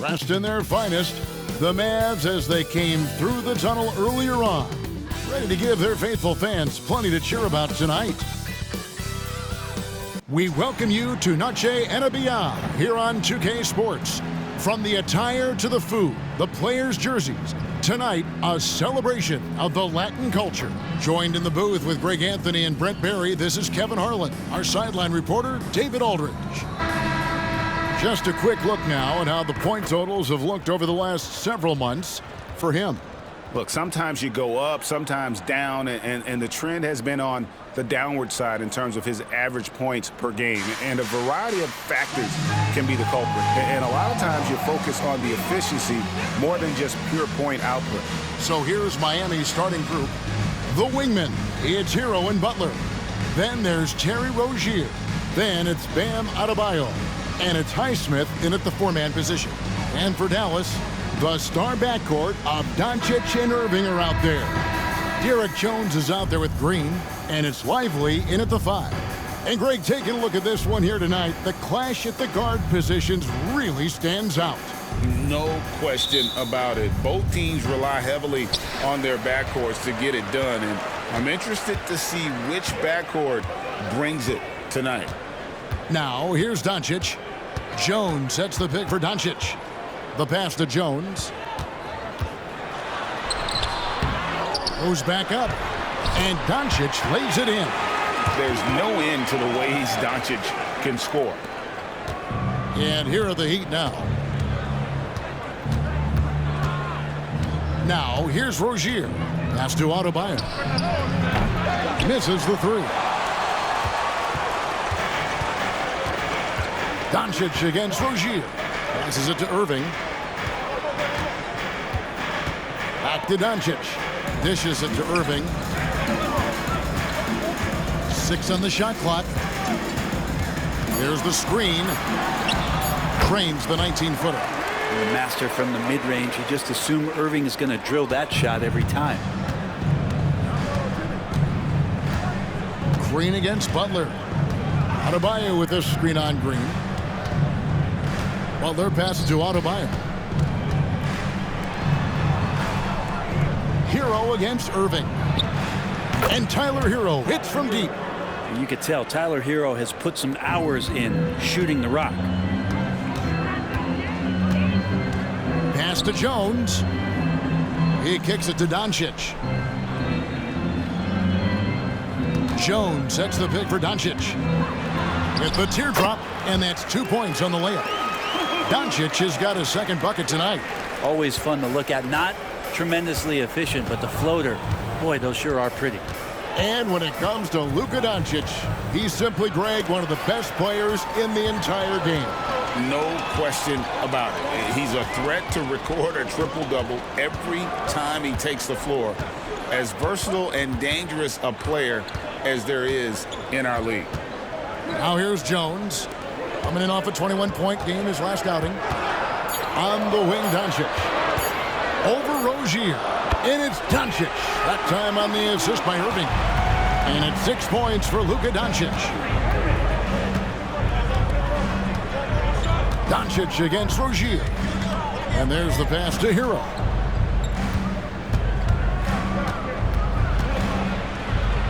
Dressed in their finest, the Mavs as they came through the tunnel earlier on, ready to give their faithful fans plenty to cheer about tonight. We welcome you to Noche and Beyond here on 2K Sports. From the attire to the food, the players' jerseys, tonight a celebration of the Latin culture. Joined in the booth with Greg Anthony and Brent Barry, this is Kevin Harlan. Our sideline reporter, David Aldridge. Just a quick look now at how the point totals have looked over the last several months for him. Look, sometimes you go up, sometimes down, and the trend has been on the downward side in terms of his average points per game. And a variety of factors can be the culprit. And a lot of times you focus on the efficiency more than just pure point output. So here's Miami's starting group. The wingmen, it's Hero and Butler. Then there's Terry Rozier. Then it's Bam Adebayo. And it's Highsmith in at the four-man position. And for Dallas, the star backcourt of Doncic and Irving are out there. Derek Jones is out there with Green, and it's Lively in at the 5. And Greg, taking a look at this one here tonight, the clash at the guard positions really stands out. No question about it. Both teams rely heavily on their backcourts to get it done, and I'm interested to see which backcourt brings it tonight. Now, here's Doncic. Jones sets the pick for Doncic. The pass to Jones. Goes back up. And Doncic lays it in. There's no end to the ways Doncic can score. And here are the Heat now. Now, here's Rozier. Pass to Adebayo. Misses the three. Doncic against Rozier. Passes it to Irving. Back to Doncic. Dishes it to Irving. 6 on the shot clock. There's the screen. Cranes the 19-footer. The master from the mid-range. You just assume Irving is going to drill that shot every time. Green against Butler. Adebayo with this screen on Green. Butler passes to Adebayo. Hero against Irving. And Tyler Hero hits from deep. You could tell Tyler Hero has put some hours in shooting the rock. Pass to Jones. He kicks it to Doncic. Jones sets the pick for Doncic. With the teardrop, and that's 2 points on the layup. Doncic has got his second bucket tonight. Always fun to look at. Not tremendously efficient, but the floater, boy, those sure are pretty. And when it comes to Luka Doncic, he's simply, Greg, one of the best players in the entire game. No question about it. He's a threat to record a triple-double every time he takes the floor. As versatile and dangerous a player as there is in our league. Now here's Jones. Coming in off a 21-point game his last outing. On the wing, Doncic. Over Rozier. And it's Doncic. That time on the assist by Irving. And it's 6 points for Luka Doncic. Doncic against Rozier. And there's the pass to Hero.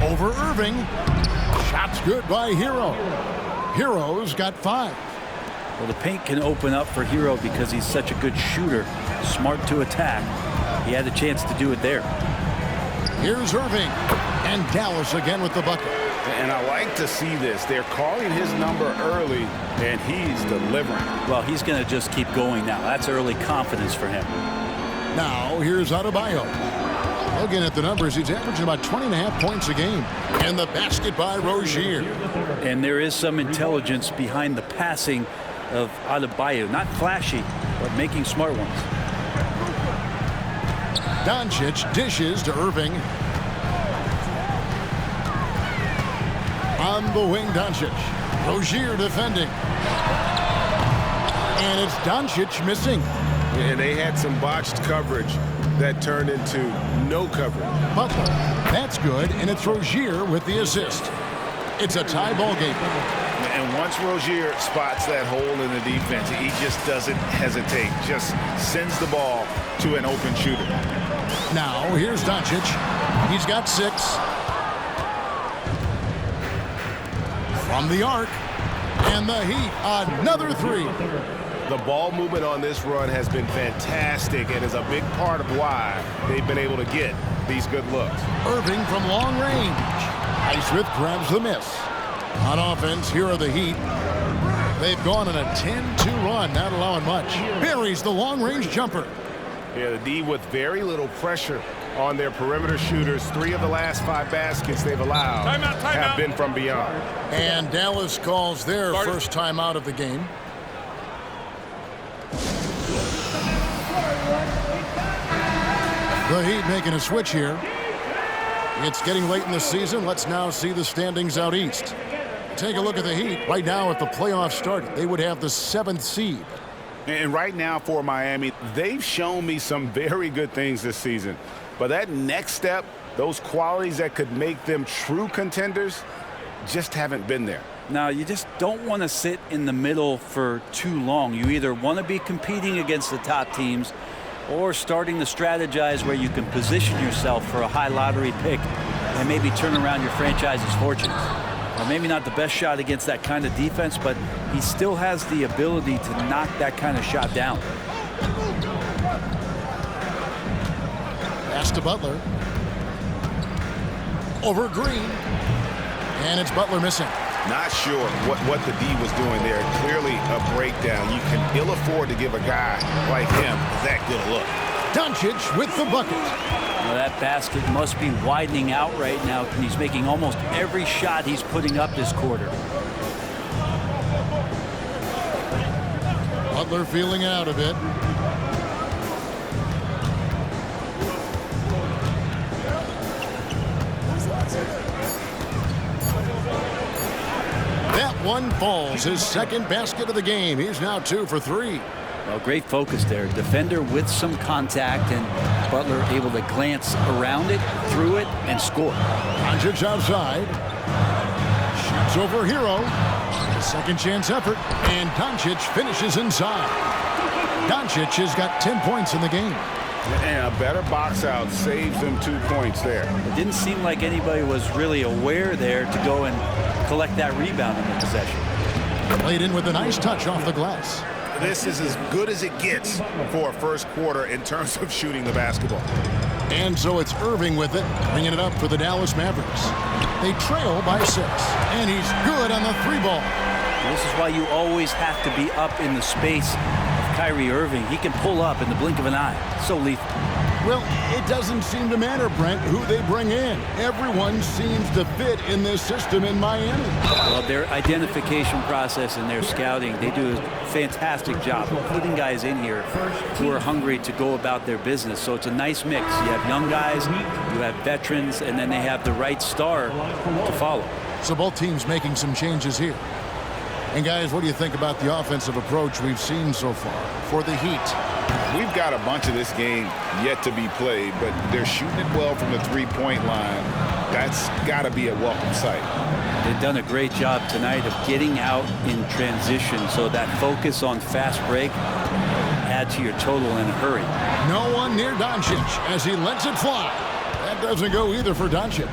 Over Irving. Shot's good by Hero. Hero's got 5. Well, the paint can open up for Hero because he's such a good shooter. Smart to attack. He had a chance to do it there. Here's Irving. And Dallas again with the bucket. And I like to see this. They're calling his number early, and he's delivering. Well, he's going to just keep going now. That's early confidence for him. Now, here's Adebayo. Looking at the numbers, he's averaging about 20.5 points a game. And the basket by Rozier. And there is some intelligence behind the passing of Adebayo. Not flashy, but making smart ones. Doncic dishes to Irving. On the wing, Doncic. Rozier defending. And it's Doncic missing. And they had some botched coverage that turned into no coverage. Butler, that's good, and it's Rozier with the assist. It's a tie ball game. And Once Rozier spots that hole in the defense, he just doesn't hesitate, just sends the ball to an open shooter. Now, here's Doncic. He's got 6. From the arc. And the Heat, another 3. The ball movement on this run has been fantastic and is a big part of why they've been able to get these good looks. Irving from long range. Highsmith grabs the miss. On offense, here are the Heat. They've gone on a 10-2 run, not allowing much. Buries the long-range jumper. Yeah, the D with very little pressure on their perimeter shooters. 3 of the last 5 baskets they've allowed have been from beyond. And Dallas calls their first timeout of the game. The Heat making a switch here. It's getting late in the season. Let's now see the standings out east. Take a look at the Heat. Right now, if the playoffs started, they would have the 7th seed. And right now for Miami, they've shown me some very good things this season. But that next step, those qualities that could make them true contenders, just haven't been there. Now, you just don't want to sit in the middle for too long. You either want to be competing against the top teams or starting to strategize where you can position yourself for a high lottery pick and maybe turn around your franchise's fortunes. Maybe not the best shot against that kind of defense, but he still has the ability to knock that kind of shot down. Pass to Butler. Over Green. And it's Butler missing. Not sure what the D was doing there. Clearly a breakdown. You can ill afford to give a guy like him that good a look. Doncic with the bucket. Well, that basket must be widening out right now. He's making almost every shot he's putting up this quarter. Butler feeling out a bit. That one falls. His second basket of the game. He's now 2 for 3. Well, great focus there. Defender with some contact, and Butler able to glance around it, through it, and score. Doncic outside. Shoots over Hero. Second chance effort, and Doncic finishes inside. Doncic has got 10 points in the game. And a better box out saves him 2 points there. It didn't seem like anybody was really aware there to go and collect that rebound in the possession. Played in with a nice touch off the glass. This is as good as it gets for a first quarter in terms of shooting the basketball. And so it's Irving with it, bringing it up for the Dallas Mavericks. They trail by 6, and he's good on the 3-ball. This is why you always have to be up in the space of Kyrie Irving. He can pull up in the blink of an eye. So lethal. Well, it doesn't seem to matter, Brent, who they bring in. Everyone seems to fit in this system in Miami. Well, their identification process and their scouting, they do a fantastic job of putting guys in here who are hungry to go about their business. So it's a nice mix. You have young guys, you have veterans, and then they have the right star to follow. So both teams making some changes here. And guys, what do you think about the offensive approach we've seen so far for the Heat? We've got a bunch of this game yet to be played, but they're shooting it well from the 3-point line. That's got to be a welcome sight. They've done a great job tonight of getting out in transition, so that focus on fast break add to your total in a hurry. No one near Doncic as he lets it fly. That doesn't go either for Doncic.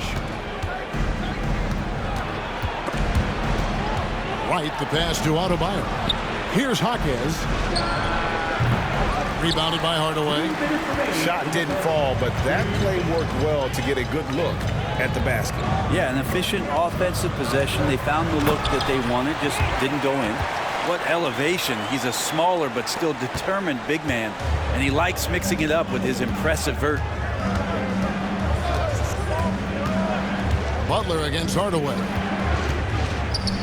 Right, the pass to Adebayo. Here's Jaquez. Rebounded by Hardaway. Shot didn't fall, but that play worked well to get a good look at the basket. Yeah, an efficient offensive possession. They found the look that they wanted, just didn't go in. What elevation. He's a smaller but still determined big man, and he likes mixing it up with his impressive vert. Butler against Hardaway.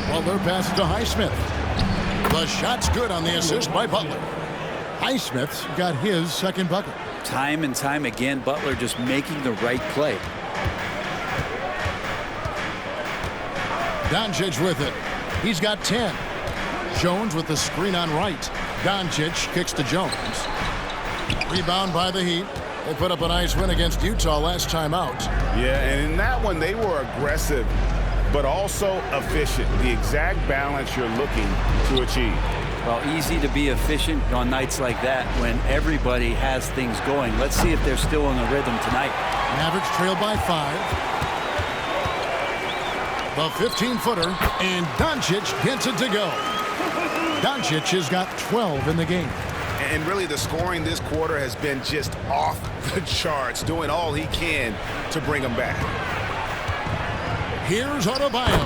Butler passes to Highsmith. The shot's good on the assist by Butler. Highsmith's got his second bucket. Time and time again, Butler just making the right play. Doncic with it. He's got 10. Jones with the screen on right. Doncic kicks to Jones. Rebound by the Heat. They put up a nice win against Utah last time out. Yeah, and in that one, they were aggressive but also efficient. The exact balance you're looking to achieve. Well, easy to be efficient on nights like that when everybody has things going. Let's see if they're still in the rhythm tonight. Mavericks trail by 5. The 15-footer, and Doncic gets it to go. Doncic has got 12 in the game. And really, the scoring this quarter has been just off the charts, doing all he can to bring them back. Here's Adebayo,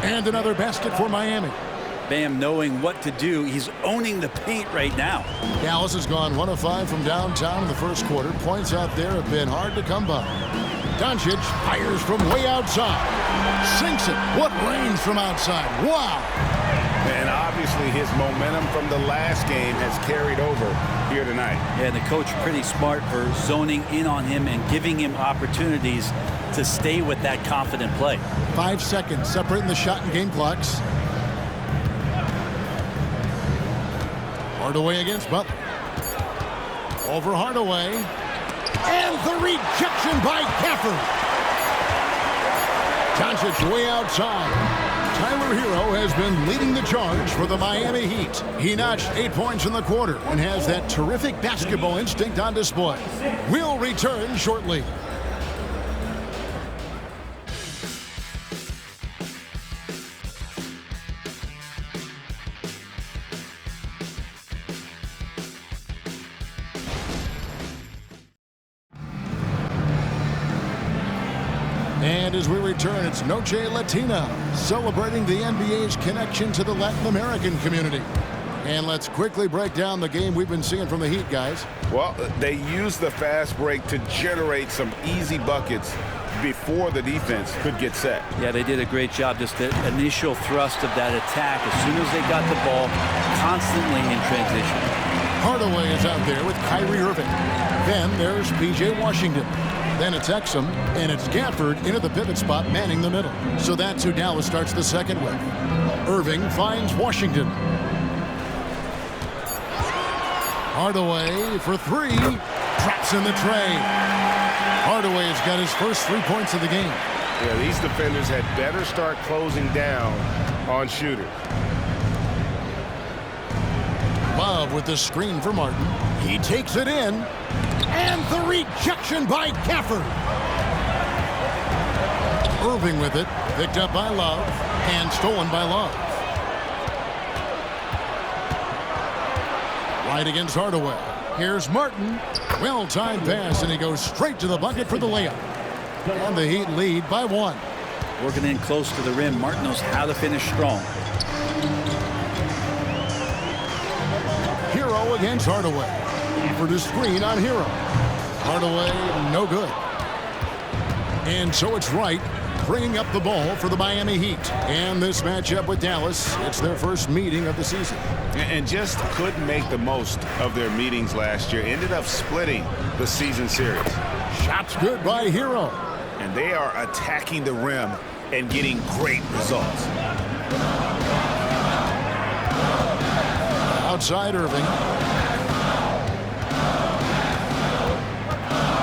and another basket for Miami. Bam knowing what to do. He's owning the paint right now. Dallas has gone 1 of 5 from downtown in the first quarter. Points out there have been hard to come by. Doncic fires from way outside. Sinks it. What range from outside. Wow. And obviously his momentum from the last game has carried over here tonight. Yeah, the coach pretty smart for zoning in on him and giving him opportunities to stay with that confident play. 5 seconds separating the shot and game clocks. Hardaway against Butler. Over Hardaway. And the rejection by Gafford. Doncic way outside. Tyler Hero has been leading the charge for the Miami Heat. He notched 8 points in the quarter and has that terrific basketball instinct on display. We'll return shortly. And as we return, it's Noche Latina, celebrating the NBA's connection to the Latin American community. And let's quickly break down the game we've been seeing from the Heat, guys. Well, they used the fast break to generate some easy buckets before the defense could get set. Yeah, they did a great job. Just the initial thrust of that attack, as soon as they got the ball, constantly in transition. Hardaway is out there with Kyrie Irving. Then there's P.J. Washington. Then it's Exum, and it's Gafford into the pivot spot, manning the middle. So that's who Dallas starts the second with. Irving finds Washington. Hardaway for 3. Drops in the tray. Hardaway's got his first 3 points of the game. Yeah, these defenders had better start closing down on shooters. Love with the screen for Martin. He takes it in. And the rejection by Gafford. Irving with it. Picked up by Love. And stolen by Love. Right against Hardaway. Here's Martin. Well-timed pass, and he goes straight to the bucket for the layup. And the Heat lead by 1. Working in close to the rim. Martin knows how to finish strong. Hero against Hardaway. For the screen on Hero. Hardaway, no good. And so it's Wright bringing up the ball for the Miami Heat. And this matchup with Dallas, it's their first meeting of the season. And just couldn't make the most of their meetings last year. Ended up splitting the season series. Shots good by Hero. And they are attacking the rim and getting great results. Outside Irving.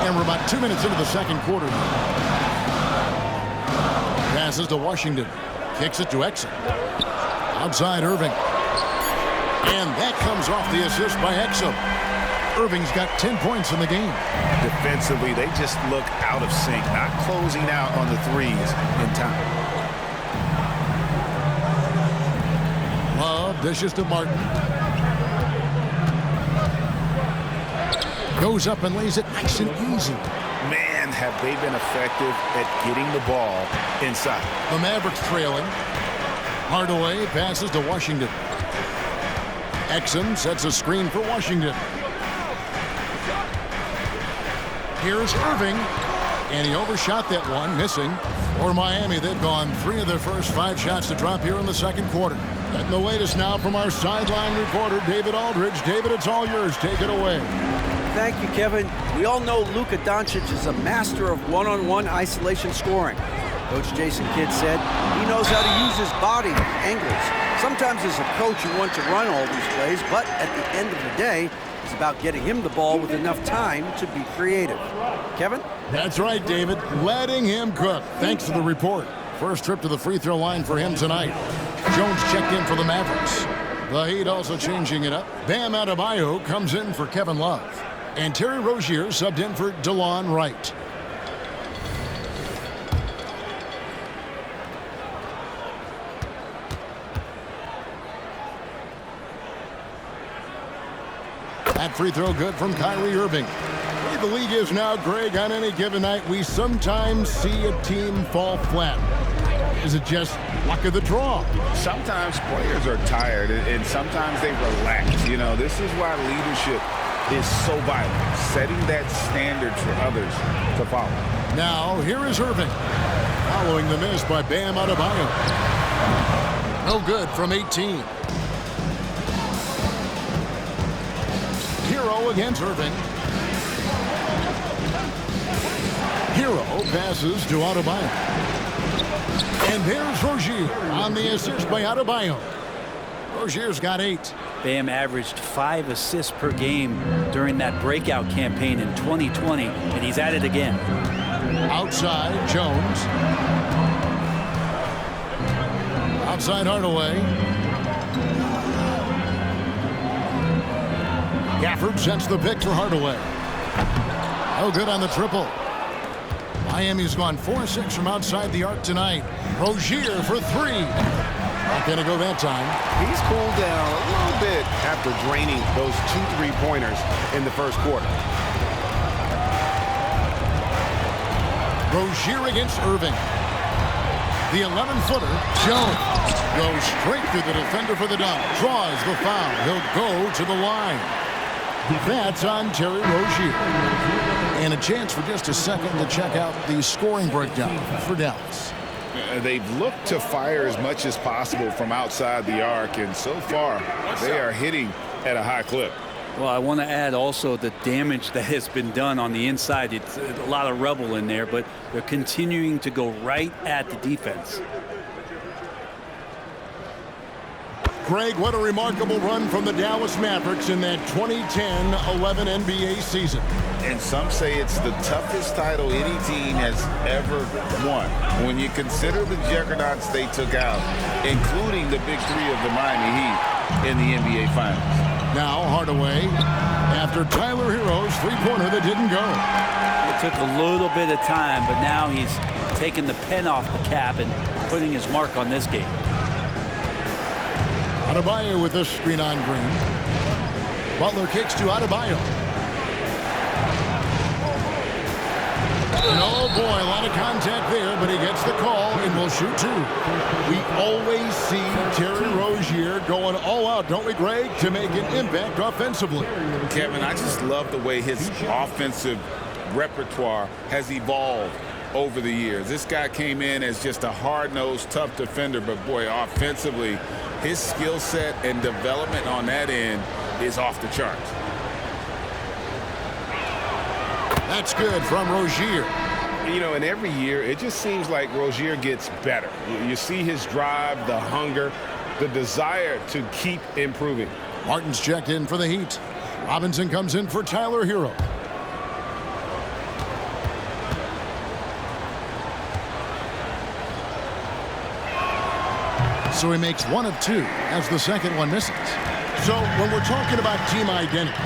And we're about 2 minutes into the second quarter now. Passes to Washington. Kicks it to Exum. Outside Irving. And that comes off the assist by Exum. Irving's got 10 points in the game. Defensively, they just look out of sync, not closing out on the threes in time. Love dishes to Martin. Goes up and lays it nice and easy. Man, have they been effective at getting the ball inside. The Mavericks trailing. Hardaway passes to Washington. Exum sets a screen for Washington. Here's Irving. And he overshot that one, missing. For Miami, they've gone 3 of their first 5 shots to drop here in the second quarter. Getting the latest now from our sideline reporter, David Aldridge. David, it's all yours. Take it away. Thank you, Kevin. We all know Luka Doncic is a master of one-on-one isolation scoring. Coach Jason Kidd said he knows how to use his body and angles. Sometimes as a coach, you want to run all these plays, but at the end of the day, it's about getting him the ball with enough time to be creative. Kevin? That's right, David. Letting him cook. Thanks for the report. First trip to the free throw line for him tonight. Jones checked in for the Mavericks. The Heat also changing it up. Bam Adebayo comes in for Kevin Love. And Terry Rozier subbed in for DeLon Wright. That free throw good from Kyrie Irving. The league is now, Greg, on any given night, we sometimes see a team fall flat. Is it just luck of the draw? Sometimes players are tired, and sometimes they relax. You know, this is why leadership is so vital, setting that standard for others to follow. Now, here is Irving, following the miss by Bam Adebayo. No good from 18. Hero against Irving. Hero passes to Adebayo. And there's Rozier on the assist by Adebayo. Rozier's got 8. Bam averaged 5 assists per game during that breakout campaign in 2020, and he's at it again. Outside, Jones. Outside, Hardaway. Gafford sets the pick for Hardaway. Oh, good on the triple. Miami's gone 4-6 from outside the arc tonight. Rozier for 3. Not going to go that time. He's cooled down a little bit after draining those 2 3-pointers in the first quarter. Rozier against Irving. The 11-footer, Jones, goes straight through the defender for the dunk. Draws the foul. He'll go to the line. That's on Terry Rozier. And a chance for just a second to check out the scoring breakdown for Dallas. They've looked to fire as much as possible from outside the arc, and so far they are hitting at a high clip. Well, I want to add also the damage that has been done on the inside. It's a lot of rubble in there, but they're continuing to go right at the defense. Greg, what a remarkable run from the Dallas Mavericks in that 2010-11 NBA season. And some say it's the toughest title any team has ever won. When you consider the juggernauts they took out, including the big 3 of the Miami Heat in the NBA Finals. Now Hardaway, after Tyler Hero's three-pointer that didn't go. It took a little bit of time, but now he's taking the pen off the cap and putting his mark on this game. Adebayo with this screen on Green. Butler kicks to Adebayo. And oh boy, a lot of contact there, but he gets the call and will shoot 2. We always see Terry Rozier going all out, don't we, Greg, to make an impact offensively. Kevin, I just love the way his offensive repertoire has evolved over the years. This guy came in as just a hard-nosed, tough defender, but boy, offensively, his skill set and development on that end is off the charts. That's good from Rozier. You know, and every year, it just seems like Rozier gets better. You see his drive, the hunger, the desire to keep improving. Martin's checked in for the Heat. Robinson comes in for Tyler Hero. So he makes 1 of 2 as the second one misses. So when we're talking about team identity,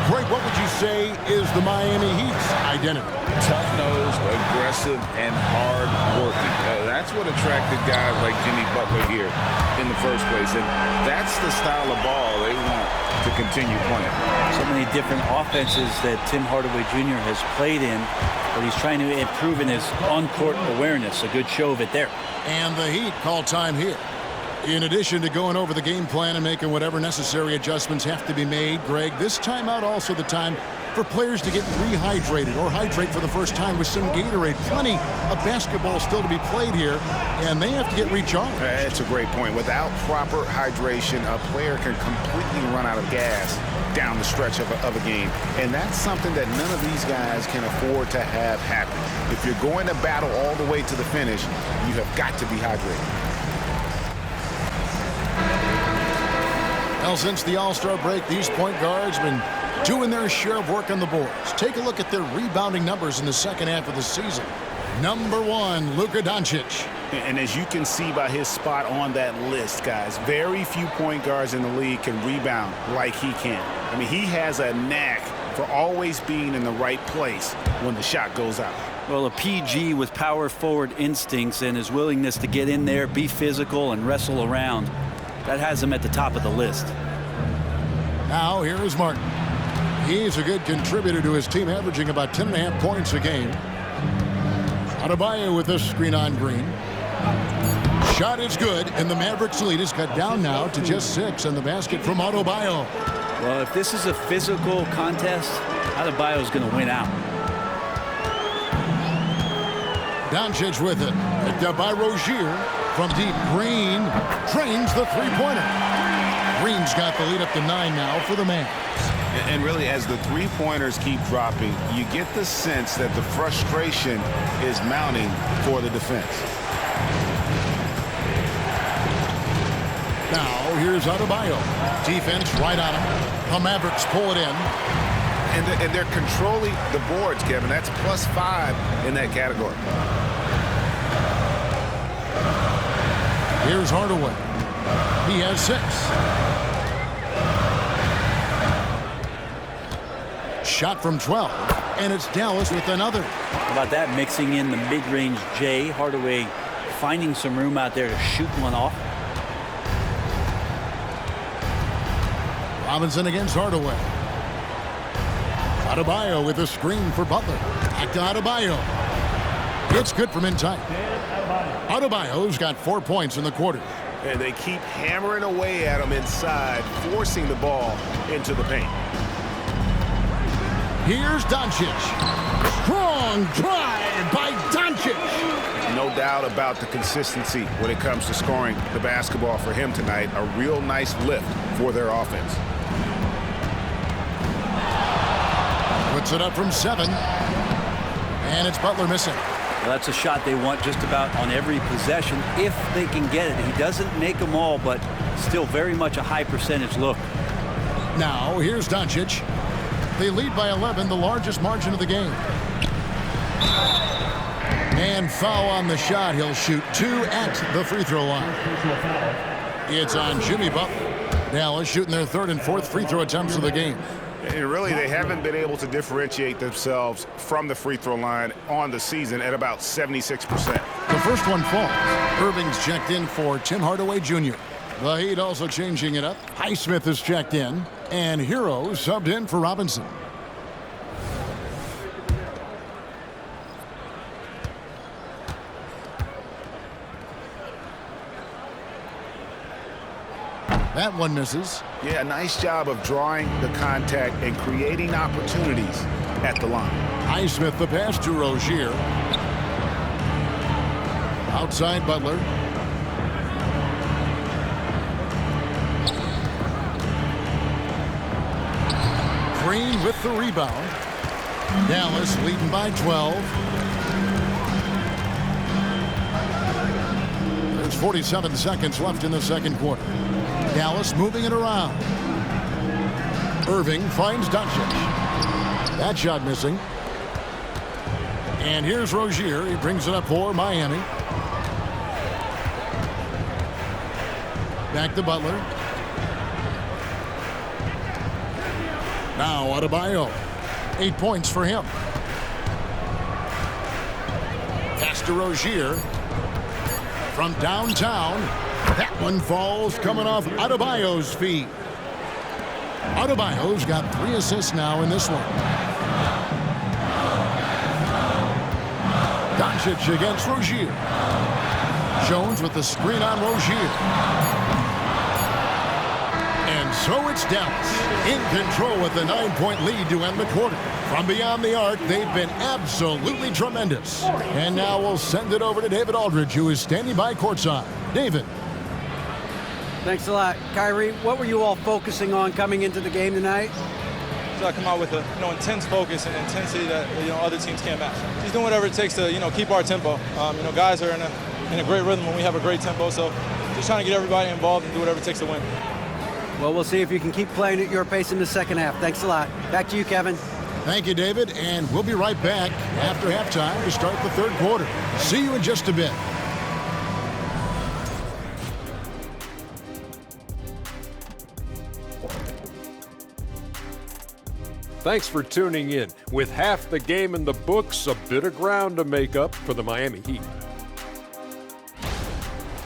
Greg, what would you say is the Miami Heat's identity? Tough-nosed, aggressive, and hard-working. That's what attracted guys like Jimmy Butler here in the first place. And that's the style of ball they want to continue playing. So many different offenses that Tim Hardaway Jr. has played in, but he's trying to improve in his on-court awareness. A good show of it there. And the Heat call time here. In addition to going over the game plan and making whatever necessary adjustments have to be made, Greg, this timeout also the time for players to get rehydrated or hydrate for the first time with some Gatorade. Plenty of basketball still to be played here, and they have to get recharged. That's a great point. Without proper hydration, a player can completely run out of gas down the stretch of a game. And that's something that none of these guys can afford to have happen. If you're going to battle all the way to the finish, you have got to be hydrated. Well, since the All-Star break, these point guards have been doing their share of work on the boards. Take a look at their rebounding numbers in the second half of the season. Number 1, Luka Doncic. And as you can see by his spot on that list, guys, very few point guards in the league can rebound like he can. I mean, he has a knack for always being in the right place when the shot goes out. Well, a PG with power forward instincts and his willingness to get in there, be physical, and wrestle around. That has him at the top of the list. Now, here is Martin. He's a good contributor to his team, averaging about 10.5 points a game. Adebayo with this screen on Green. Shot is good, and the Mavericks lead is cut down now to just 6, and the basket from Adebayo. Well, if this is a physical contest, Adebayo is going to win out. Doncic with it. Picked up by Rozier. From deep, Green drains the three-pointer. Green's got the lead up to 9 now for the Mavs. And really, as the three-pointers keep dropping, you get the sense that the frustration is mounting for the defense. Now, here's Adebayo. Defense right on him. The Mavericks pull it in. And they're controlling the boards, Kevin. That's +5 in that category. Here's Hardaway. He has 6. Shot from 12. And it's Dallas with another. How about that, mixing in the mid-range J. Hardaway finding some room out there to shoot one off. Robinson against Hardaway. Adebayo with a screen for Butler. Back to Adebayo. It's good from inside. Adebayo's got 4 points in the quarter. And they keep hammering away at him inside, forcing the ball into the paint. Here's Doncic. Strong drive by Doncic. No doubt about the consistency when it comes to scoring the basketball for him tonight. A real nice lift for their offense. Puts it up from 7. And it's Butler missing. Well, that's a shot they want just about on every possession if they can get it. He doesn't make them all, but still very much a high percentage look. Now, here's Doncic. They lead by 11, the largest margin of the game. And foul on the shot. He'll shoot 2 at the free throw line. It's on Jimmy Butler. Dallas shooting their 3rd and 4th free throw attempts of the game. And really, they haven't been able to differentiate themselves from the free throw line on the season at about 76%. The first one falls. Irving's checked in for Tim Hardaway Jr. The Heat also changing it up. Highsmith is checked in. And Hero subbed in for Robinson. That one misses. Yeah, nice job of drawing the contact and creating opportunities at the line. Highsmith the pass to Rozier. Outside Butler. Green with the rebound. Dallas leading by 12. There's 47 seconds left in the second quarter. Dallas moving it around. Irving finds Doncic. That shot missing. And here's Rozier. He brings it up for Miami. Back to Butler. Now Adebayo. 8 points for him. Pass to Rozier. From downtown. That one falls coming off Adebayo's feet. Adebayo's got 3 assists now in this one. Doncic against Rozier. Jones with the screen on Rozier. And so it's Dallas in control with a 9-point lead to end the quarter. From beyond the arc, they've been absolutely tremendous. And now we'll send it over to David Aldridge, who is standing by courtside. David. Thanks a lot. Kyrie, what were you all focusing on coming into the game tonight? So I come out with a intense focus and intensity that other teams can't match. Just doing whatever it takes to keep our tempo. Guys are in a great rhythm when we have a great tempo. So just trying to get everybody involved and do whatever it takes to win. Well, we'll see if you can keep playing at your pace in the second half. Thanks a lot. Back to you, Kevin. Thank you, David, and we'll be right back after halftime to start the third quarter. See you in just a bit. Thanks for tuning in. With half the game in the books, a bit of ground to make up for the Miami Heat.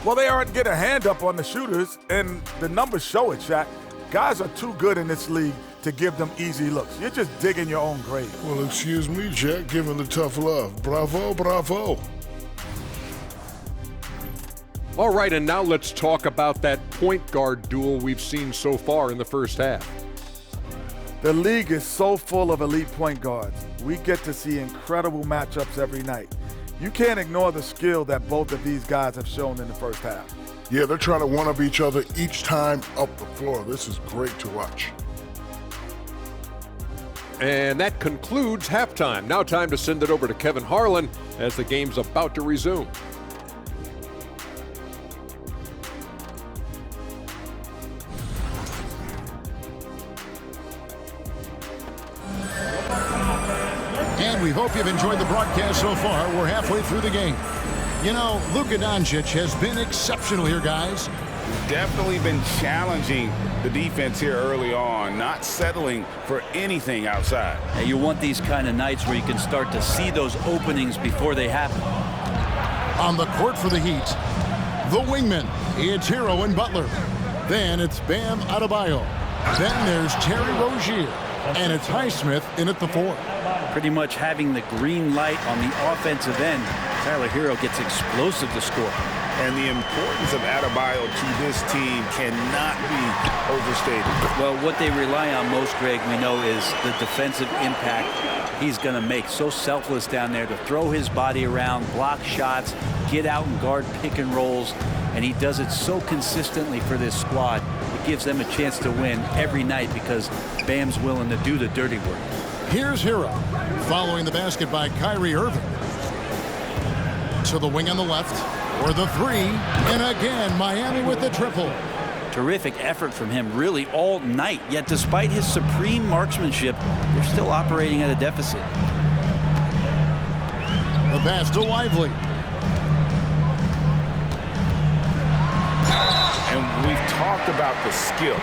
Well, they aren't getting a hand up on the shooters, and the numbers show it, Shaq. Guys are too good in this league to give them easy looks. You're just digging your own grave. Well, excuse me, Jack, giving the tough love. Bravo, bravo. All right, and now let's talk about that point guard duel we've seen so far in the first half. The league is so full of elite point guards. We get to see incredible matchups every night. You can't ignore the skill that both of these guys have shown in the first half. Yeah, they're trying to one-up each other each time up the floor. This is great to watch. And that concludes halftime. Now time to send it over to Kevin Harlan as the game's about to resume. And we hope you've enjoyed the broadcast so far. We're halfway through the game. You know, Luka Doncic has been exceptional here, guys. Definitely been challenging the defense here early on, not settling for anything outside. Now, you want these kind of nights where you can start to see those openings before they happen. On the court for the Heat, the wingman, it's Hero and Butler. Then it's Bam Adebayo. Then there's Terry Rozier. And it's Highsmith in at the 4. Pretty much having the green light on the offensive end. Tyler Hero gets explosive to score. And the importance of Adebayo to this team cannot be overstated. Well, what they rely on most, Greg, we know, is the defensive impact he's going to make. So selfless down there to throw his body around, block shots, get out and guard pick and rolls. And he does it so consistently for this squad. It gives them a chance to win every night because Bam's willing to do the dirty work. Here's Hero, following the basket by Kyrie Irving. To the wing on the left, or the 3, and again, Miami with the triple. Terrific effort from him really all night, yet despite his supreme marksmanship, they're still operating at a deficit. The pass to Lively. And we've talked about the skill.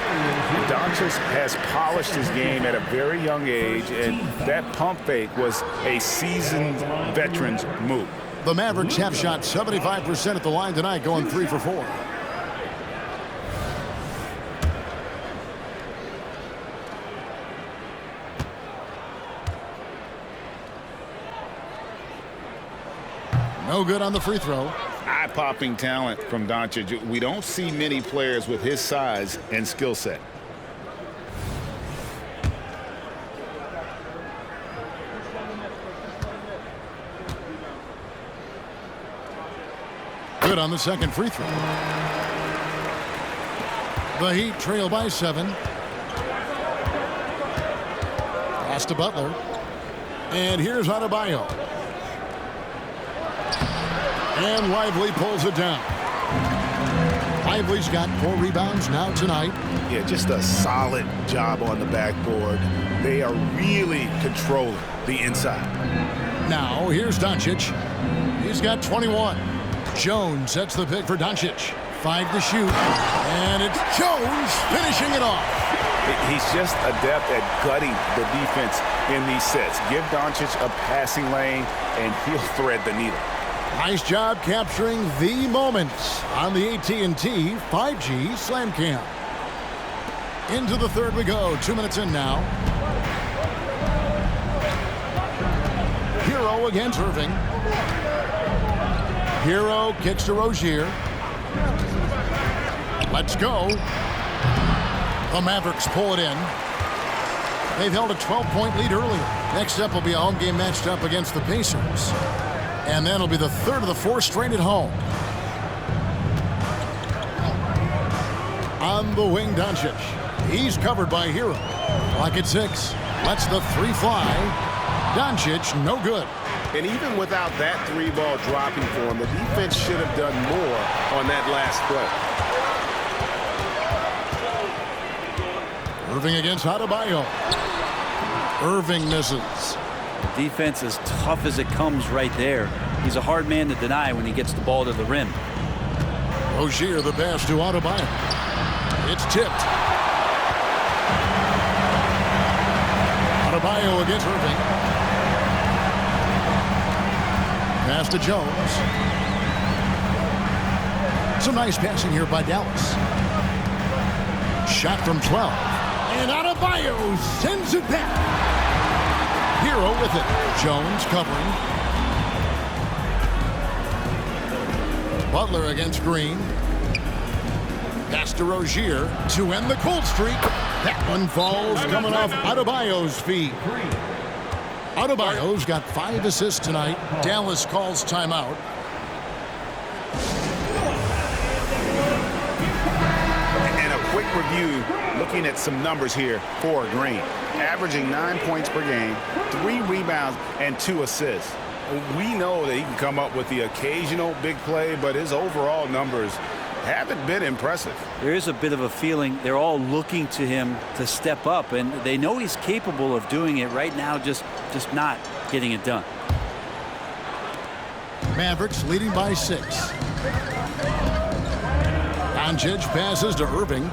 Doncic has polished his game at a very young age, and that pump fake was a seasoned veteran's move. The Mavericks have shot 75% at the line tonight, going 3 for 4. No good on the free throw. Eye-popping talent from Doncic. We don't see many players with his size and skill set. Good on the second free throw. The Heat trail by 7. Pass to Butler. And here's Adebayo. And Lively pulls it down. Lively's got 4 rebounds now tonight. Yeah, just a solid job on the backboard. They are really controlling the inside. Now, here's Doncic. He's got 21. Jones sets the pick for Doncic. 5 to shoot. And it's Jones finishing it off. He's just adept at gutting the defense in these sets. Give Doncic a passing lane, and he'll thread the needle. Nice job capturing the moments on the AT&T 5G Slam Cam. Into the third we go. 2 minutes in now. Hero against Irving. Hero kicks to Rozier. Let's go. The Mavericks pull it in. They've held a 12-point lead earlier. Next up will be a home game matched up against the Pacers. And then it'll be the third of the 4 straight at home. On the wing, Doncic. He's covered by Hero. Clock at 6. Lets the 3 fly. Doncic, no good. And even without that 3-ball dropping for him, the defense should have done more on that last play. Irving against Adebayo. Irving misses. Defense as tough as it comes right there. He's a hard man to deny when he gets the ball to the rim. Rozier the pass to Adebayo. It's tipped. Adebayo against Irving. Pass to Jones. Some nice passing here by Dallas. Shot from 12. And Adebayo sends it back. Hero with it. Jones covering. Butler against Green. Pass to Rozier to end the cold streak. That one falls coming off Adebayo's feet. Adebayo's got 5 assists tonight. Dallas calls timeout. And a quick review, looking at some numbers here for Green. Averaging 9 points per game, 3 rebounds, and 2 assists. We know that he can come up with the occasional big play, but his overall numbers haven't been impressive. There is a bit of a feeling they're all looking to him to step up, and they know he's capable of doing it right now, just not getting it done. Mavericks leading by 6. Doncic passes to Irving.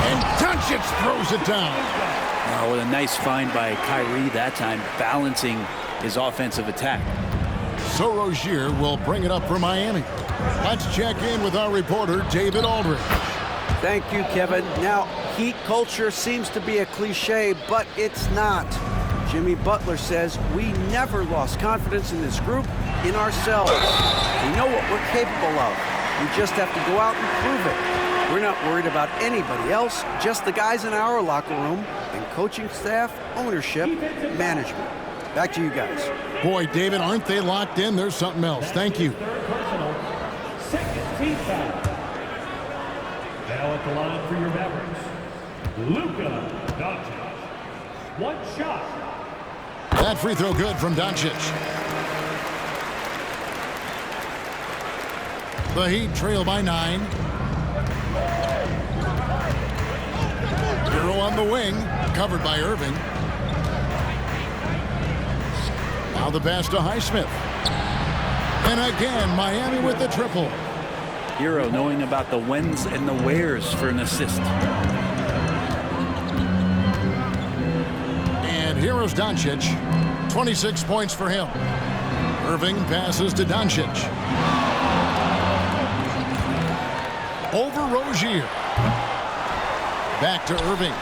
And Doncic throws it down. Oh, what a nice find by Kyrie that time, balancing his offensive attack. So Rozier will bring it up for Miami. Let's check in with our reporter, David Aldridge. Thank you, Kevin. Now, Heat culture seems to be a cliche, but it's not. Jimmy Butler says we never lost confidence in this group, in ourselves. We know what we're capable of. We just have to go out and prove it. We're not worried about anybody else, just the guys in our locker room and coaching staff, ownership, management. Back to you guys. Boy, David, aren't they locked in? There's something else. Thank you. Second team foul. Now at the line for your Mavericks, Luka Doncic. One shot. That free throw good from Doncic. The Heat trail by 9. Hero on the wing, covered by Irving. Now the pass to Highsmith. And again, Miami with the triple. Hero knowing about the whens and the wheres for an assist. And here's Doncic. 26 points for him. Irving passes to Doncic. Over Rozier. Back to Irving.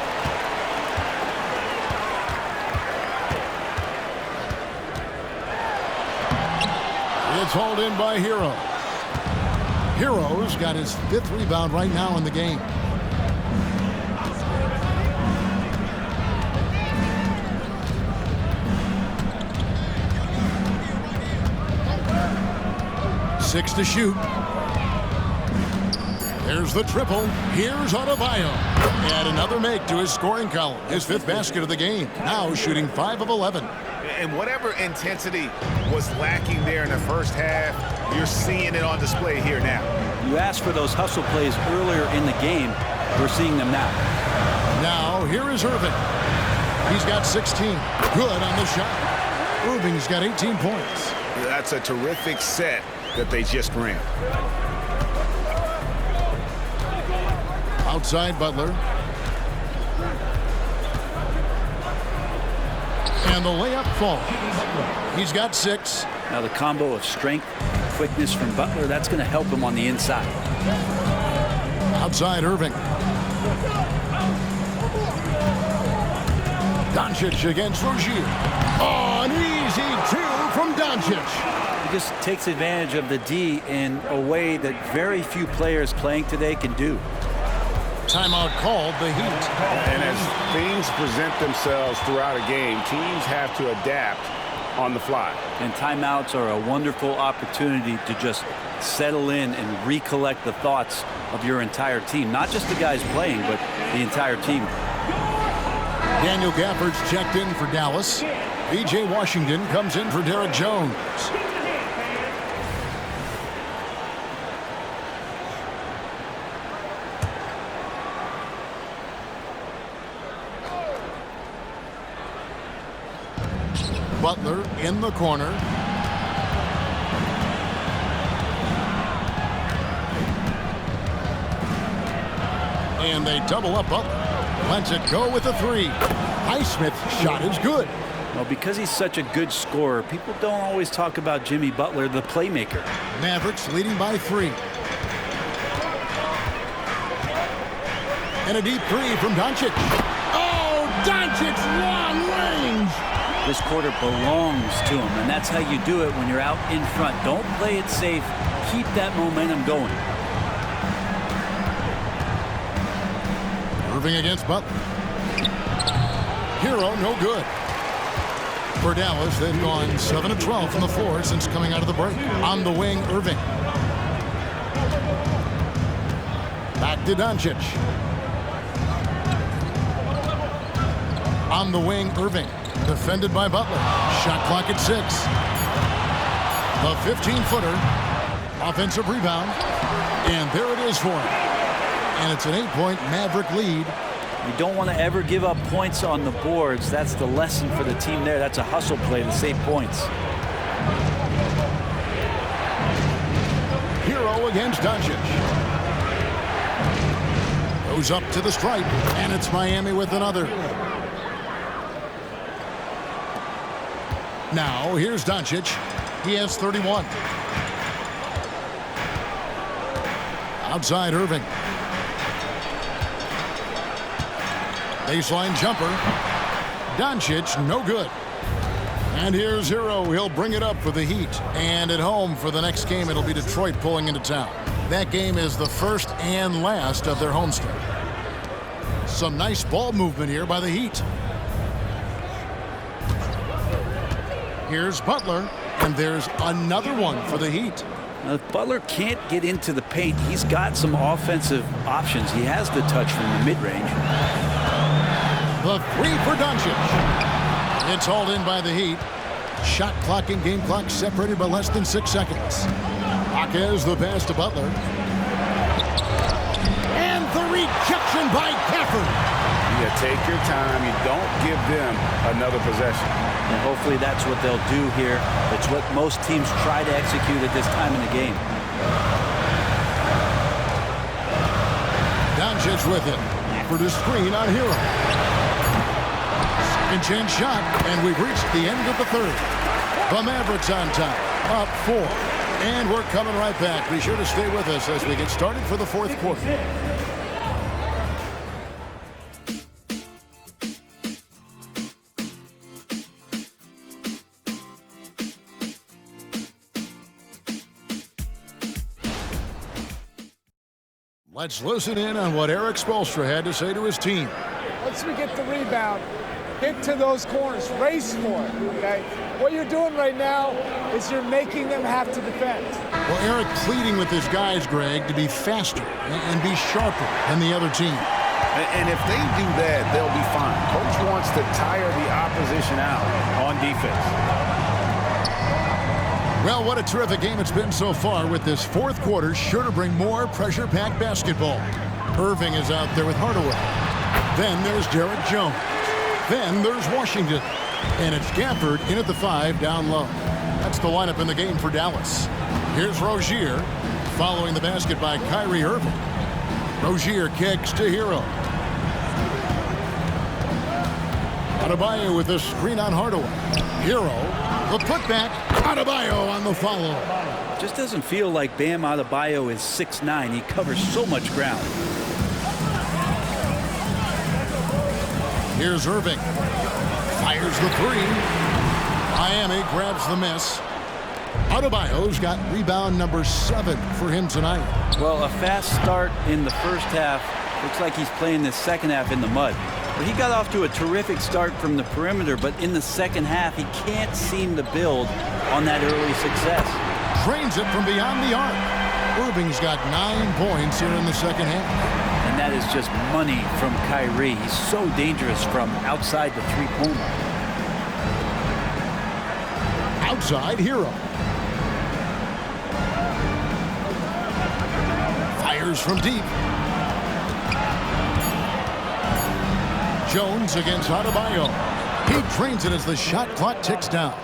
It's hauled in by Hero. Hero's got his 5th rebound right now in the game. Six to shoot. There's the triple. Here's Adebayo. And another make to his scoring column. His 5th basket of the game. Now shooting 5 of 11. And whatever intensity was lacking there in the first half, you're seeing it on display here now. You asked for those hustle plays earlier in the game. We're seeing them now. Now, here is Irving. He's got 16. Good on the shot. Irving's got 18 points. That's a terrific set that they just ran. Outside Butler. And the layup falls. He's got 6. Now the combo of strength, quickness from Butler, that's going to help him on the inside. Outside Irving. Doncic against Rozier. Oh, an easy 2 from Doncic. He just takes advantage of the D in a way that very few players playing today can do. Timeout called, the Heat. And as things present themselves throughout a game, teams have to adapt on the fly. And timeouts are a wonderful opportunity to just settle in and recollect the thoughts of your entire team. Not just the guys playing, but the entire team. Daniel Gafford's checked in for Dallas. B.J. Washington comes in for Derek Jones. Butler in the corner. And they double up Butler. Lets it go with a three. Highsmith's shot is good. Well, because he's such a good scorer, people don't always talk about Jimmy Butler, the playmaker. Mavericks leading by 3. And a deep three from Doncic. Oh, Doncic, long range. This quarter belongs to him, and that's how you do it when you're out in front. Don't play it safe. Keep that momentum going. Irving against Butler. Hero, no good. For Dallas, they've gone 7 of 12 from the floor since coming out of the break. On the wing, Irving. Back to Doncic. On the wing, Irving. Defended by Butler. Shot clock at 6. The 15-footer. Offensive rebound. And there it is for him. And it's an 8-point Maverick lead. You don't want to ever give up points on the boards. That's the lesson for the team there. That's a hustle play to save points. Hero against Doncic. Goes up to the stripe, and it's Miami with another. Now, here's Doncic. He has 31. Outside Irving. Baseline jumper. Doncic, no good. And here's Hero. He'll bring it up for the Heat. And at home for the next game, it'll be Detroit pulling into town. That game is the first and last of their homestand. Some nice ball movement here by the Heat. Here's Butler, and there's another one for the Heat. Now, if Butler can't get into the paint, he's got some offensive options. He has the touch from the mid-range. The three for Doncic. It's hauled in by the Heat. Shot clock and game clock separated by less than 6 seconds. Jaquez the pass to Butler. And the rejection by Gafford. Yeah, take your time. You don't give them another possession. And hopefully that's what they'll do here. It's what most teams try to execute at this time in the game. Doncic with it. For the screen on Hero. Second chance shot, and we've reached the end of the third. The Mavericks on top, up 4. And we're coming right back. Be sure to stay with us as we get started for the fourth quarter. Let's listen in on what Eric Spoelstra had to say to his team. Once we get the rebound, get to those corners, race for it, okay? What you're doing right now is you're making them have to defend. Well, Eric pleading with his guys, Greg, to be faster and be sharper than the other team. And if they do that, they'll be fine. Coach wants to tire the opposition out on defense. Well, what a terrific game it's been so far, with this fourth quarter sure to bring more pressure-packed basketball. Irving is out there with Hardaway. Then there's Derek Jones. Then there's Washington. And it's Gafford in at the 5 down low. That's the lineup in the game for Dallas. Here's Rozier following the basket by Kyrie Irving. Rozier kicks to Hero. Adebayo with a screen on Hardaway. Hero, the putback. Adebayo on the follow. Just doesn't feel like Bam Adebayo is 6'9". He covers so much ground. Here's Irving. Fires the 3. Miami grabs the miss. Adebayo's got rebound number 7 for him tonight. Well, a fast start in the first half. Looks like he's playing the second half in the mud. But he got off to a terrific start from the perimeter, but in the second half, he can't seem to build on that early success. Drains it from beyond the arc. Irving's got 9 points here in the second half. And that is just money from Kyrie. He's so dangerous from outside the three-point line. Outside Hero. Fires from deep. Jones against Adebayo. He drains it as the shot clock ticks down.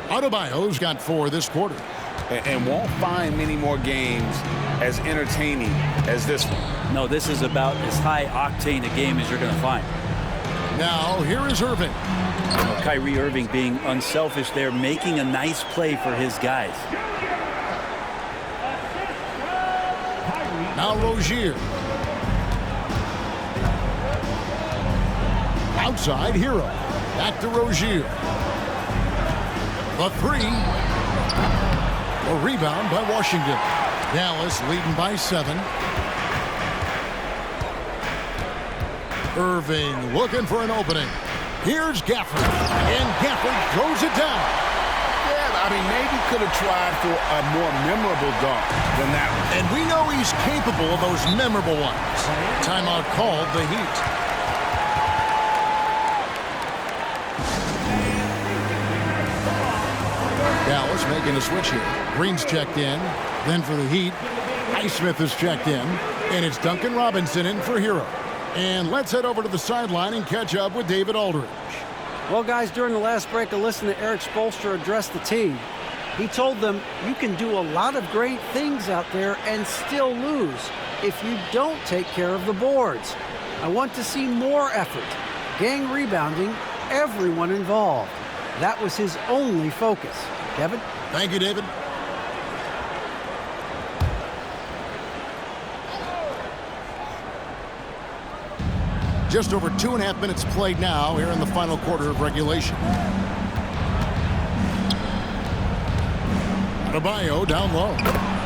Adebayo's got 4 this quarter. And won't find many more games as entertaining as this one. No, this is about as high octane a game as you're going to find. Now, here is Irving. Kyrie Irving being unselfish there, making a nice play for his guys. Now Rozier. Outside, Hero. Back to Rozier. The 3. A rebound by Washington. Dallas leading by 7. Irving looking for an opening. Here's Gafford. And Gafford throws it down. Yeah, I mean, maybe could have tried for a more memorable dunk than that one. And we know he's capable of those memorable ones. Timeout called, the Heat. Dallas making a switch here. Green's checked in. Then for the Heat, Highsmith is checked in. And it's Duncan Robinson in for Hero. And let's head over to the sideline and catch up with David Aldridge. Well, guys, during the last break, I listened to Eric Spoelstra address the team. He told them, you can do a lot of great things out there and still lose if you don't take care of the boards. I want to see more effort, gang rebounding, everyone involved. That was his only focus. Kevin? Thank you, David. Just over 2.5 minutes played now here in the final quarter of regulation. Adebayo down low.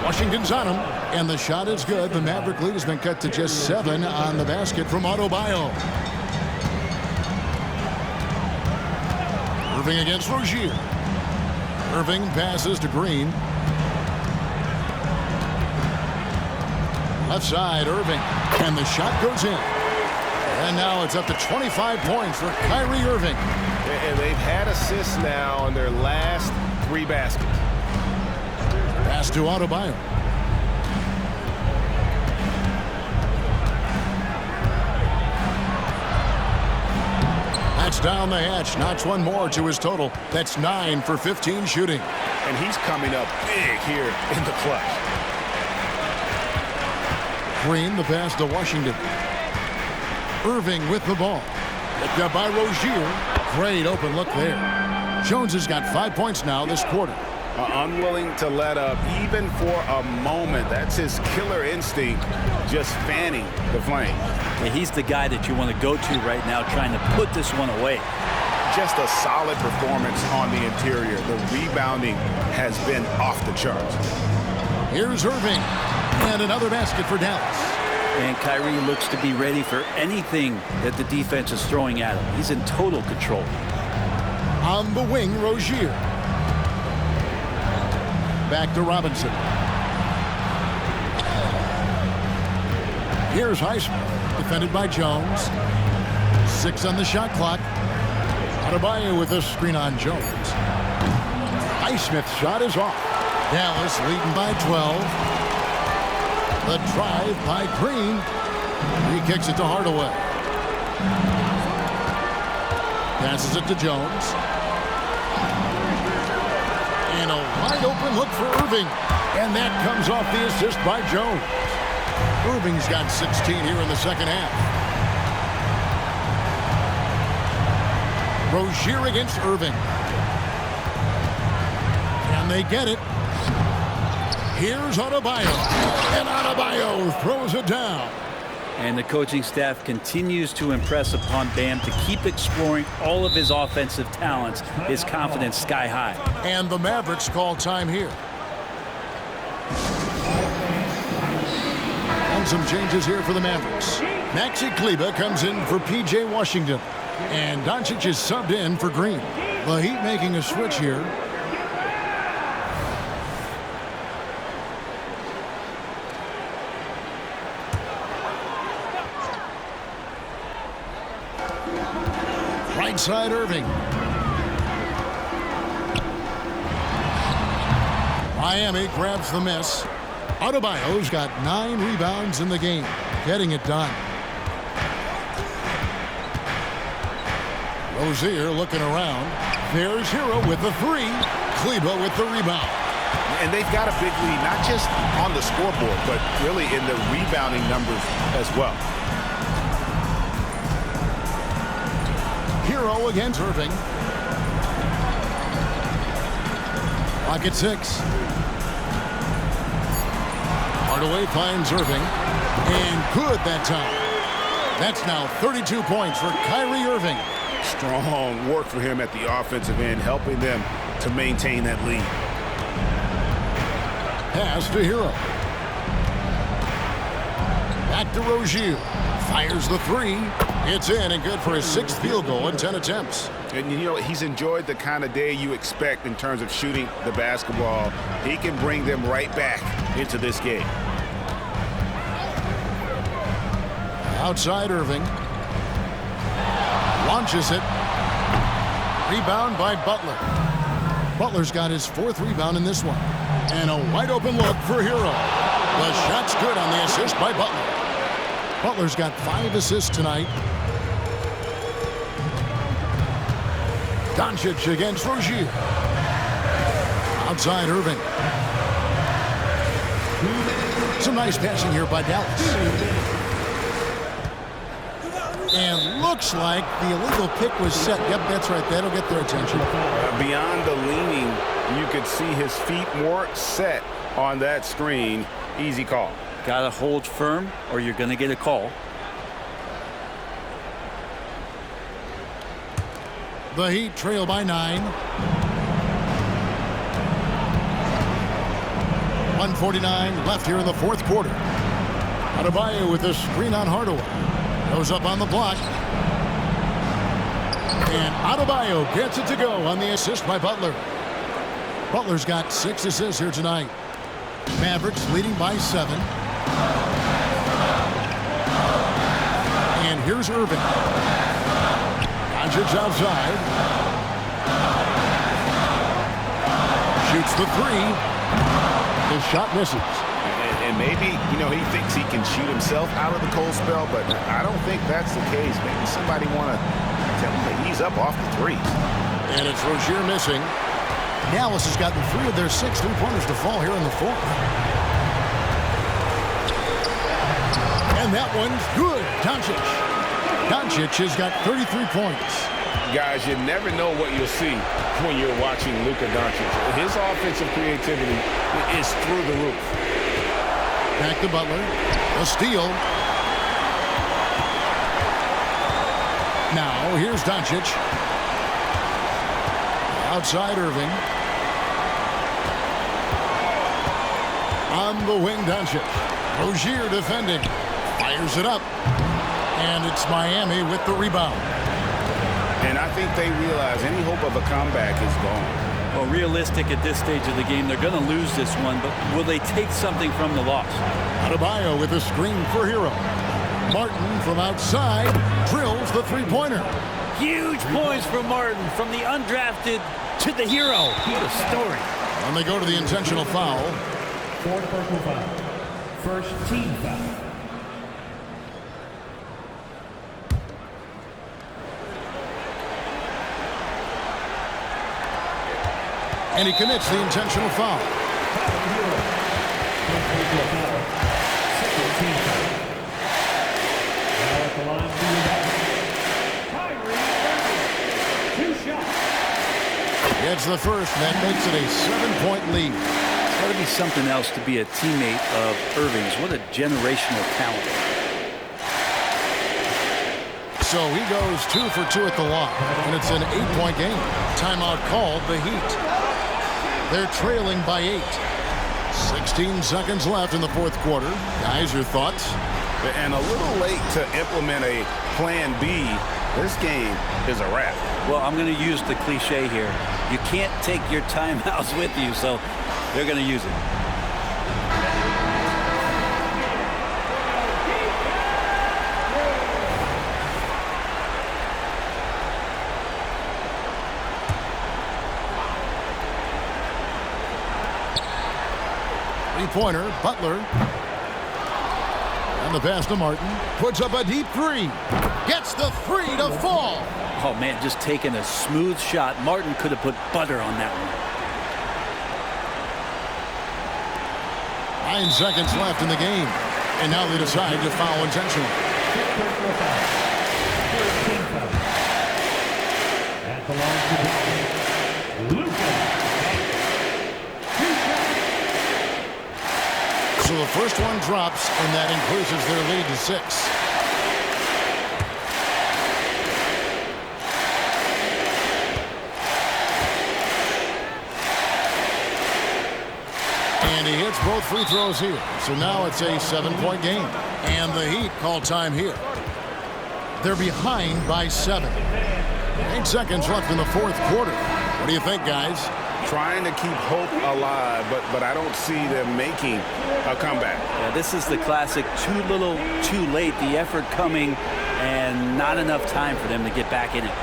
Washington's on him, and the shot is good. The Maverick lead has been cut to just 7 on the basket from Adebayo. Irving against Rozier. Irving passes to Green. Left side, Irving, and the shot goes in. And now it's up to 25 points for Kyrie Irving. And they've had assists now on their last 3 baskets. Pass to Adebayo. That's down the hatch. Knocks one more to his total. That's 9 for 15 shooting. And he's coming up big here in the clutch. Green, the pass to Washington. Irving with the ball. Picked up by Rozier. Great open look there. Jones has got 5 points now this quarter. Unwilling to let up even for a moment. That's his killer instinct, just fanning the flame. Yeah, he's the guy that you want to go to right now, trying to put this one away. Just a solid performance on the interior. The rebounding has been off the charts. Here's Irving. And another basket for Dallas. And Kyrie looks to be ready for anything that the defense is throwing at him. He's in total control. On the wing, Rozier. Back to Robinson. Here's Highsmith, defended by Jones. 6 on the shot clock. Adebayo with a screen on Jones. Highsmith's shot is off. Dallas leading by 12. The drive by Green. He kicks it to Hardaway. Passes it to Jones. And a wide open look for Irving. And that comes off the assist by Jones. Irving's got 16 here in the second half. Rozier against Irving. And they get it. Here's Adebayo. And Adebayo throws it down. And the coaching staff continues to impress upon Bam to keep exploring all of his offensive talents, his confidence sky high. And the Mavericks call time here. And some changes here for the Mavericks. Maxi Kleber comes in for P.J. Washington. And Doncic is subbed in for Green. The Heat making a switch here. Right side, Irving. Miami grabs the miss. Adebayo's got 9 rebounds in the game, getting it done. Rozier looking around. There's Hero with the three. Kleba with the rebound. And they've got a big lead, not just on the scoreboard, but really in the rebounding numbers as well. Hero against Irving. Clock at 6. Hardaway finds Irving. And good that time. That's now 32 points for Kyrie Irving. Strong work for him at the offensive end, helping them to maintain that lead. Pass to Hero. Back to Rozier. Fires the three. It's in and good for his 6th field goal in 10 attempts. And, you know, he's enjoyed the kind of day you expect in terms of shooting the basketball. He can bring them right back into this game. Outside Irving. Launches it. Rebound by Butler. Butler's got his 4th rebound in this one. And a wide open look for Hero. The shot's good on the assist by Butler. Butler's got 5 assists tonight. Doncic against Rozier. Outside Irving. Some nice passing here by Dallas. And looks like the illegal pick was set. Yep, that's right. That'll get their attention. Beyond the leaning, you could see his feet more set on that screen. Easy call. Got to hold firm or you're going to get a call. The Heat trail by 9. 1:49 left here in the 4th quarter. Adebayo with a screen on Hardaway. Goes up on the block. And Adebayo gets it to go on the assist by Butler. Butler's got 6 assists here tonight. Mavericks leading by 7. And here's Irving. Doncic outside. Shoots the 3. His shot misses. And maybe, you know, he thinks he can shoot himself out of the cold spell, but I don't think that's the case. Maybe somebody want to tell him to ease up off the 3s. And it's Rozier missing. Dallas has gotten 3 of their 6 3-pointers to fall here in the 4th. And that one's good. Doncic. Doncic has got 33 points. Guys, you never know what you'll see when you're watching Luka Doncic. His offensive creativity is through the roof. Back to Butler. A steal. Now, here's Doncic. Outside Irving. On the wing, Doncic. Rozier defending. Fires it up. And it's Miami with the rebound. And I think they realize any hope of a comeback is gone. Well, realistic at this stage of the game, they're going to lose this one, but will they take something from the loss? Adebayo with a screen for Hero. Martin from outside drills the 3-pointer. Huge points for Martin from the undrafted to the hero. What a story. And they go to the intentional foul. 4th personal foul. First team foul. And he commits the intentional foul. Gets the first, and that makes it a 7-point lead. It's got to be something else to be a teammate of Irving's. What a generational talent. So he goes 2 for 2 at the line, and it's an 8-point game. Timeout called the Heat. They're trailing by 8. 16 seconds left in the 4th quarter. Guys, your thoughts? And a little late to implement a plan B. This game is a wrap. Well, I'm going to use the cliche here. You can't take your timeouts with you, so they're going to use it. Three-pointer, Butler. And the pass to Martin. Puts up a deep 3. Gets the 3 to fall. Oh, man, just taking a smooth shot. Martin could have put butter on that one. 9 seconds left in the game. And now they decide to foul intentionally. That belongs to Luka. So the first one drops, and that increases their lead to 6. And he hits both free throws here. So now it's a 7-point game. And the Heat call time here. They're behind by 7. 8 seconds left in the fourth quarter. What do you think, guys? Trying to keep hope alive, but I don't see them making a comeback. Yeah, this is the classic too little, too late. The effort coming and not enough time for them to get back in it.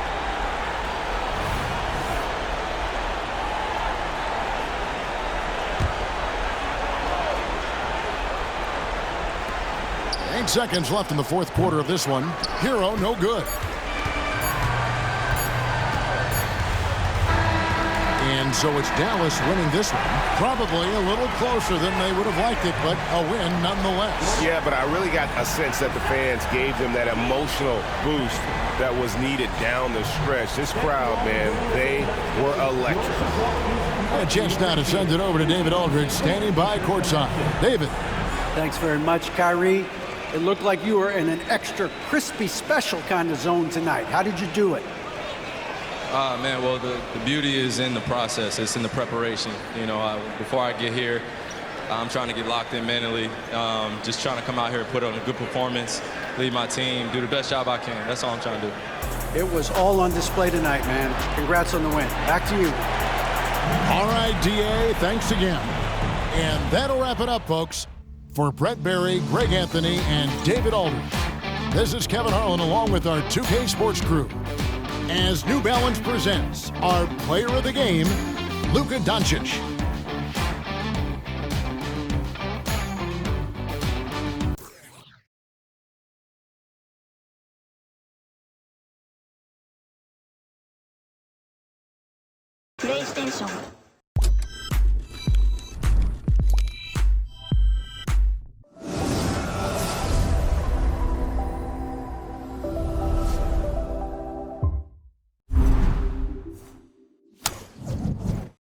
Seconds left in the fourth quarter of this one. Hero, no good. And so it's Dallas winning this one. Probably a little closer than they would have liked it, but a win nonetheless. Yeah, but I really got a sense that the fans gave them that emotional boost that was needed down the stretch. This crowd, man, they were electric. A chance now to send it over to David Aldridge, standing by courtside. David. Thanks very much, Kyrie. It looked like you were in an extra crispy special kind of zone tonight. How did you do it? Man, well, the beauty is in the process. It's in the preparation. You know, before I get here, I'm trying to get locked in mentally. Just trying to come out here and put on a good performance, lead my team, do the best job I can. That's all I'm trying to do. It was all on display tonight, man. Congrats on the win. Back to you. All right, DA, thanks again. And that'll wrap it up, folks. For Brett Berry, Greg Anthony, and David Aldridge, this is Kevin Harlan along with our 2K Sports crew as New Balance presents our player of the game, Luka Doncic. PlayStation